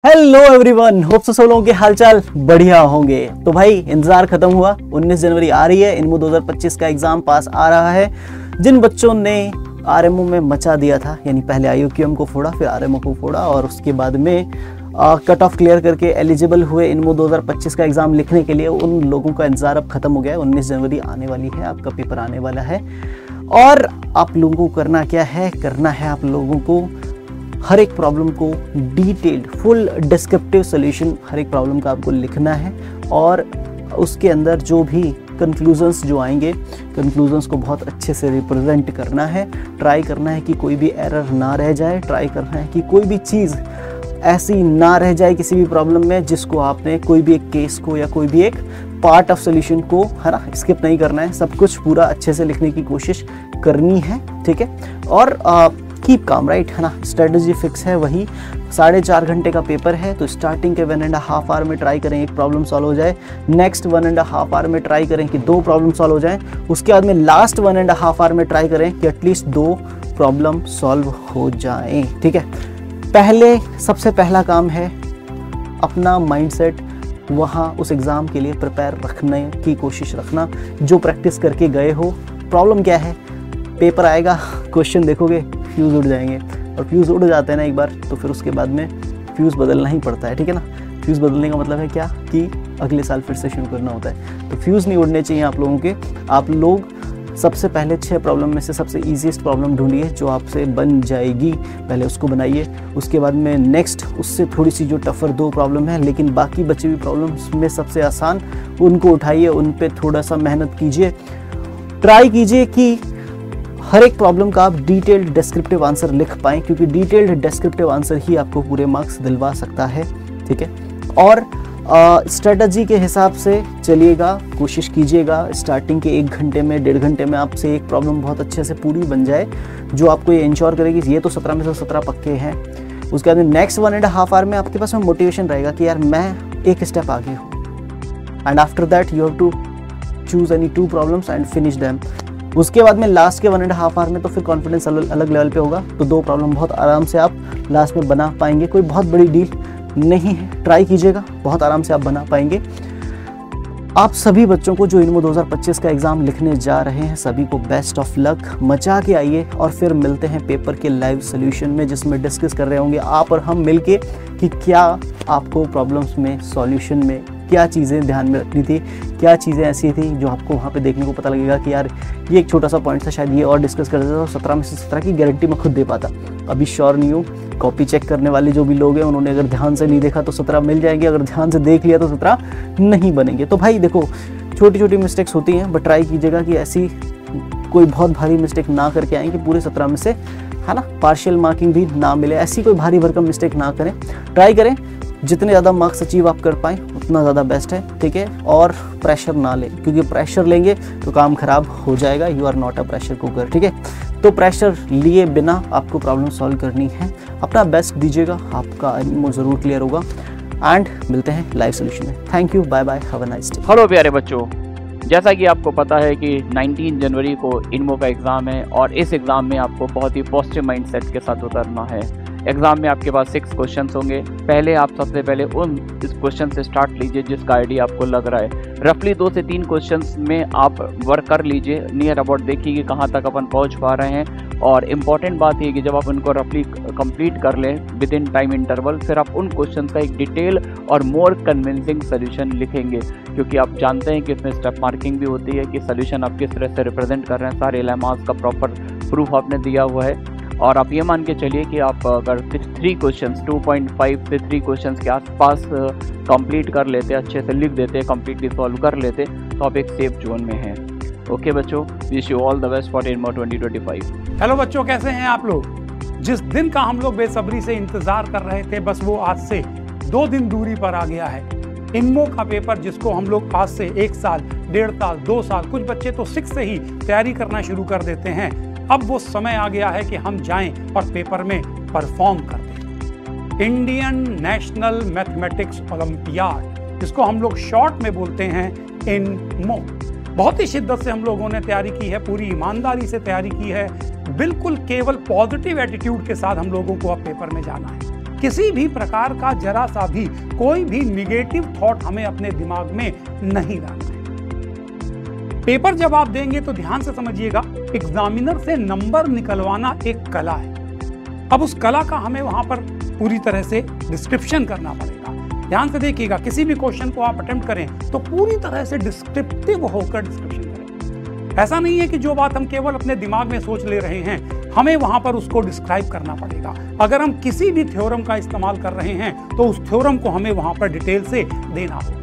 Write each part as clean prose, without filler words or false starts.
Hello everyone, hope so सब लोगों के हालचाल बढ़िया होंगे। तो भाई इंतजार खत्म हुआ, 19 जनवरी आ रही है, इनमो 2025 का एग्जाम पास आ रहा है। जिन बच्चों ने आरएमओ में मचा दिया था, यानी पहले आईयूक्यूएम को फोड़ा फिर आरएमओ को फोड़ा और उसके बाद में कट ऑफ क्लियर करके एलिजिबल हुए इनमो 2025 का एग्जाम लिखने के लिए, उन लोगों का इंतजार अब खत्म हो गया है। 19 जनवरी आने वाली है, आपका पेपर आने वाला है और आप लोगों को करना क्या है, करना है आप लोगों को हर एक प्रॉब्लम को डिटेल्ड फुल डिस्क्रिप्टिव सॉल्यूशन हर एक प्रॉब्लम का आपको लिखना है और उसके अंदर जो भी कंक्लूजन्स जो आएंगे, कंक्लूजन्स को बहुत अच्छे से रिप्रेजेंट करना है। ट्राई करना है कि कोई भी एरर ना रह जाए, ट्राई करना है कि कोई भी चीज़ ऐसी ना रह जाए किसी भी प्रॉब्लम में जिसको आपने कोई भी एक केस को या कोई भी एक पार्ट ऑफ सोल्यूशन को, है ना, स्किप नहीं करना है। सब कुछ पूरा अच्छे से लिखने की कोशिश करनी है, ठीक है। और कीप काम, राइट, है ना। स्ट्रेटजी फिक्स है, वही 4.5 घंटे का पेपर है। तो स्टार्टिंग के 1.5 आवर में ट्राई करें एक प्रॉब्लम सॉल्व हो जाए, नेक्स्ट 1.5 आवर में ट्राई करें कि 2 प्रॉब्लम सॉल्व हो जाएं, उसके बाद में लास्ट 1.5 आवर में ट्राई करें कि एटलीस्ट 2 प्रॉब्लम सॉल्व हो जाएं, ठीक है। सबसे पहला काम है अपना माइंडसेट वहाँ उस एग्ज़ाम के लिए प्रिपेयर रखने की कोशिश रखना, जो प्रैक्टिस करके गए हो। प्रॉब्लम क्या है, पेपर आएगा, क्वेश्चन देखोगे, फ्यूज़ उड़ जाएंगे और फ्यूज़ उड़ जाते हैं ना एक बार, तो फिर उसके बाद में फ्यूज़ बदलना ही पड़ता है, ठीक है ना। फ्यूज़ बदलने का मतलब है क्या कि अगले साल फिर से शुरू करना होता है। तो फ्यूज़ नहीं उड़ने चाहिए आप लोगों के। आप लोग सबसे पहले 6 प्रॉब्लम में से सबसे ईजीएस्ट प्रॉब्लम ढूंढिए जो आपसे बन जाएगी, पहले उसको बनाइए। उसके बाद में नेक्स्ट उससे थोड़ी सी जो टफ़र 2 प्रॉब्लम है, लेकिन बाकी बची हुई प्रॉब्लम्स में सबसे आसान, उनको उठाइए, उन पर थोड़ा सा मेहनत कीजिए। ट्राई कीजिए कि हर एक प्रॉब्लम का आप डिटेल्ड डिस्क्रिप्टिव आंसर लिख पाएँ, क्योंकि डिटेल्ड डिस्क्रिप्टिव आंसर ही आपको पूरे मार्क्स दिलवा सकता है, ठीक है। और स्ट्रेटजी के हिसाब से चलिएगा, कोशिश कीजिएगा स्टार्टिंग के 1 घंटे में 1.5 घंटे में आपसे एक प्रॉब्लम बहुत अच्छे से पूरी बन जाए, जो आपको ये इंश्योर करेगी ये तो 17 में से 17 पक्के हैं। उसके बाद नेक्स्ट 1.5 आवर में आपके पास में मोटिवेशन रहेगा कि यार मैं एक स्टेप आगे हूँ। And after that you have to choose any 2 problems and finish them. उसके बाद में लास्ट के 1.5 आवर में तो फिर कॉन्फिडेंस अलग लेवल पे होगा, तो 2 प्रॉब्लम बहुत आराम से आप लास्ट में बना पाएंगे। कोई बहुत बड़ी डील नहीं है, ट्राई कीजिएगा, बहुत आराम से आप बना पाएंगे। आप सभी बच्चों को जो इनमो 2025 का एग्ज़ाम लिखने जा रहे हैं, सभी को बेस्ट ऑफ लक, मचा के आइए और फिर मिलते हैं पेपर के लाइव सोल्यूशन में, जिसमें डिस्कस कर रहे होंगे आप और हम मिलके कि क्या आपको प्रॉब्लम्स में, सॉल्यूशन में क्या चीज़ें ध्यान में रखनी थी, क्या चीज़ें ऐसी थी जो आपको वहाँ पे देखने को पता लगेगा कि यार ये एक छोटा सा पॉइंट था, शायद ये और डिस्कस कर देता तो 17 में से 17 की गारंटी मैं खुद दे पाता। अभी श्योर नहीं हूँ, कॉपी चेक करने वाले जो भी लोग हैं उन्होंने अगर ध्यान से नहीं देखा तो 17 मिल जाएंगे, अगर ध्यान से देख लिया तो 17 नहीं बनेंगे। तो भाई देखो, छोटी छोटी मिस्टेक्स होती हैं, बट ट्राई कीजिएगा कि ऐसी कोई बहुत भारी मिस्टेक ना करके आएँ कि पूरे 17 में से, है ना, पार्शियल मार्किंग भी ना मिले। ऐसी कोई भारी भरकम मिस्टेक ना करें, ट्राई करें जितने ज़्यादा मार्क्स अचीव आप कर पाएँ उतना ज़्यादा बेस्ट है, ठीक है। और प्रेशर ना लें, क्योंकि प्रेशर लेंगे तो काम खराब हो जाएगा। You are not a pressure cooker, ठीक है। तो प्रेशर लिए बिना आपको प्रॉब्लम सॉल्व करनी है, अपना बेस्ट दीजिएगा, आपका इनमो ज़रूर क्लियर होगा। एंड मिलते हैं लाइव सोल्यूशन में। Thank you, bye bye, have a nice day. Hello प्यारे बच्चों, जैसा कि आपको पता है कि 19 जनवरी को इनमो का एग्ज़ाम है और इस एग्ज़ाम में आपको बहुत ही पॉजिटिव माइंडसेट के साथ उतरना है। एग्ज़ाम में आपके पास 6 क्वेश्चंस होंगे। पहले आप सबसे पहले इस क्वेश्चन से स्टार्ट लीजिए जिसका आइडिया आपको लग रहा है। रफली 2 से 3 क्वेश्चंस में आप वर्क कर लीजिए, नियर अबाउट देखिए कि कहाँ तक अपन पहुँच पा रहे हैं। और इम्पॉर्टेंट बात ये कि जब आप उनको रफली कंप्लीट कर लें विद इन टाइम इंटरवल, फिर आप उन क्वेश्चन का एक डिटेल और मोर कन्विंसिंग सोल्यूशन लिखेंगे, क्योंकि आप जानते हैं कि इसमें स्टेप मार्किंग भी होती है कि सोल्यूशन आप किस तरह से रिप्रेजेंट कर रहे हैं। सारे लेमास का प्रॉपर प्रूफ आपने दिया हुआ है। और आप ये मान के चलिए कि आप अगर 3 क्वेश्चंस 2.5 से 3 क्वेश्चंस के आसपास कंप्लीट कर लेते, अच्छे से लिख देते, कंप्लीटली सॉल्व कर लेते, तो आप एक सेफ जोन में हैं। ओके बच्चों, wish you all the best for INMO 2025। Hello बच्चों, कैसे हैं आप लोग? जिस दिन का हम लोग बेसब्री से इंतजार कर रहे थे, बस वो आज से 2 दिन दूरी पर आ गया है। इनमो का पेपर जिसको हम लोग आज से 1 साल, 1.5 साल, 2 साल, कुछ बच्चे तो 6 से ही तैयारी करना शुरू कर देते हैं। अब वो समय आ गया है कि हम जाएं और पेपर में परफॉर्म कर दें। इंडियन नेशनल मैथमेटिक्स ओलंपियाड, जिसको हम लोग शॉर्ट में बोलते हैं इनमो, बहुत ही शिद्दत से हम लोगों ने तैयारी की है, पूरी ईमानदारी से तैयारी की है, बिल्कुल केवल पॉजिटिव एटीट्यूड के साथ हम लोगों को अब पेपर में जाना है। किसी भी प्रकार का जरा सा भी कोई भी निगेटिव थॉट हमें अपने दिमाग में नहीं लाना है। पेपर जब आप देंगे तो ध्यान से समझिएगा, एग्जामिनर से नंबर निकलवाना एक कला है। अब उस कला का हमें वहां पर पूरी तरह से डिस्क्रिप्शन करना पड़ेगा। ध्यान से देखिएगा, किसी भी क्वेश्चन को आप अटेम्प्ट करें तो पूरी तरह से डिस्क्रिप्टिव होकर डिस्क्रिप्शन करें। ऐसा नहीं है कि जो बात हम केवल अपने दिमाग में सोच ले रहे हैं, हमें वहां पर उसको डिस्क्राइब करना पड़ेगा। अगर हम किसी भी थ्योरम का इस्तेमाल कर रहे हैं तो उस थ्योरम को हमें वहां पर डिटेल से देना होगा।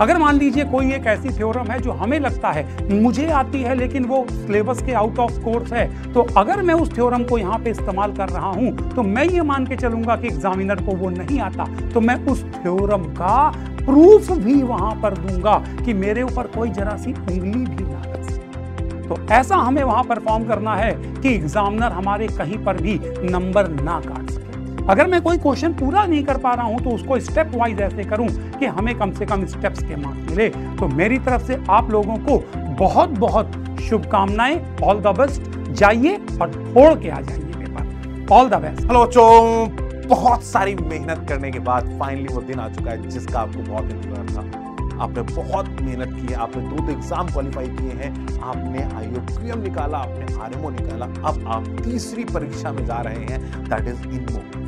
अगर मान लीजिए कोई एक ऐसी थ्योरम है जो हमें लगता है मुझे आती है लेकिन वो सिलेबस के आउट ऑफ कोर्स है, तो अगर मैं उस थ्योरम को यहाँ पे इस्तेमाल कर रहा हूं तो मैं ये मान के चलूंगा कि एग्जामिनर को वो नहीं आता, तो मैं उस थ्योरम का प्रूफ भी वहां पर दूंगा कि मेरे ऊपर कोई जरा सी उंगली भी ना लग सके। तो ऐसा हमें वहां परफॉर्म करना है कि एग्जामिनर हमारे कहीं पर भी नंबर ना काट सके। अगर मैं कोई क्वेश्चन पूरा नहीं कर पा रहा हूं तो उसको स्टेप वाइज ऐसे करूं कि हमें कम से कम स्टेप्स के मार्क्स मिले। तो मेरी तरफ से आप लोगों को बहुत बहुत शुभकामनाएं। All the best. जाइए और फोड़ के आ जाइए paper. All the best. Hello बच्चों, बहुत सारी मेहनत करने के बाद फाइनली वो दिन आ चुका है जिसका आपको बहुत इंतजार था। आपने बहुत मेहनत की है, आपने 2 एग्जाम क्वालिफाई किए हैं, आपने IOQM निकाला, आपने RMO निकाला, अब आप तीसरी परीक्षा में जा रहे हैं, that is INMO।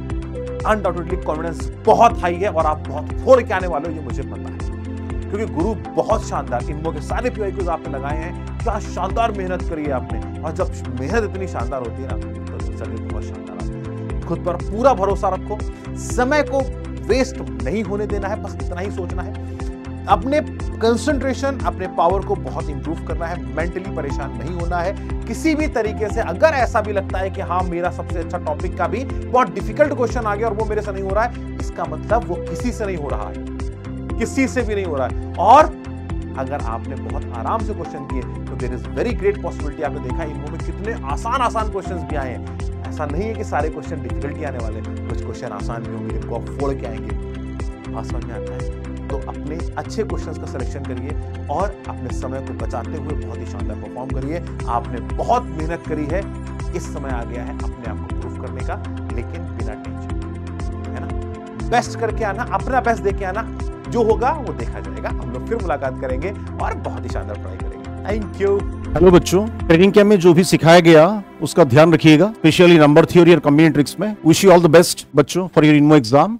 Undoubtedly confidence बहुत हाई है और आप बहुत फोड़ के आने वाले हो, ये मुझे पता है, क्योंकि गुरु बहुत शानदार INMO के सारे PYQs आपने लगाए हैं। क्या शानदार मेहनत करी है आपने, और जब मेहनत इतनी शानदार होती है ना तो रिजल्ट भी बहुत शानदार आता है। खुद पर पूरा भरोसा रखो, समय को वेस्ट नहीं होने देना है, बस इतना ही सोचना है। अपने कंसंट्रेशन, अपने पावर को बहुत इंप्रूव करना है, मेंटली परेशान नहीं होना है किसी भी तरीके से। अगर ऐसा भी लगता है कि हाँ मेरा सबसे अच्छा टॉपिक का भी बहुत डिफिकल्ट क्वेश्चन आ गया और वो मेरे से नहीं हो रहा है, इसका मतलब वो किसी से नहीं हो रहा है, किसी से भी नहीं हो रहा है। और अगर आपने बहुत आराम से क्वेश्चन किए तो there is very great possibility, आपने देखा इनमें कितने आसान क्वेश्चंस भी आए हैं। ऐसा नहीं है कि सारे क्वेश्चन डिफिकल्टी आने वाले, कुछ क्वेश्चन आसान भी होंगे जिनको आप फोड़ के आएंगे। बात समझ में आता है? तो अपने अच्छे क्वेश्चंस का सिलेक्शन करिए और अपने समय को बचाते हुए बहुत ही शानदार परफॉर्म करिए। आपने बहुत मेहनत करी है, इस समय आ गया है अपने आप को प्रूफ करने का, लेकिन बिना टेंशन, है ना? बेस्ट करके आना, अपना बेस्ट देके आना, जो होगा वो देखा जाएगा। हम लोग फिर मुलाकात करेंगे और बहुत ही शानदार पढ़ाई करेंगे। Thank you. हेलो बच्चों, ट्रेनिंग कैंप में जो भी सिखाया गया उसका ध्यान रखिएगा, स्पेशली नंबर थ्योरी और कम्बिनेटरी ट्रिक्स में। Wish you all the best बच्चों फॉर योर INMO एग्जाम।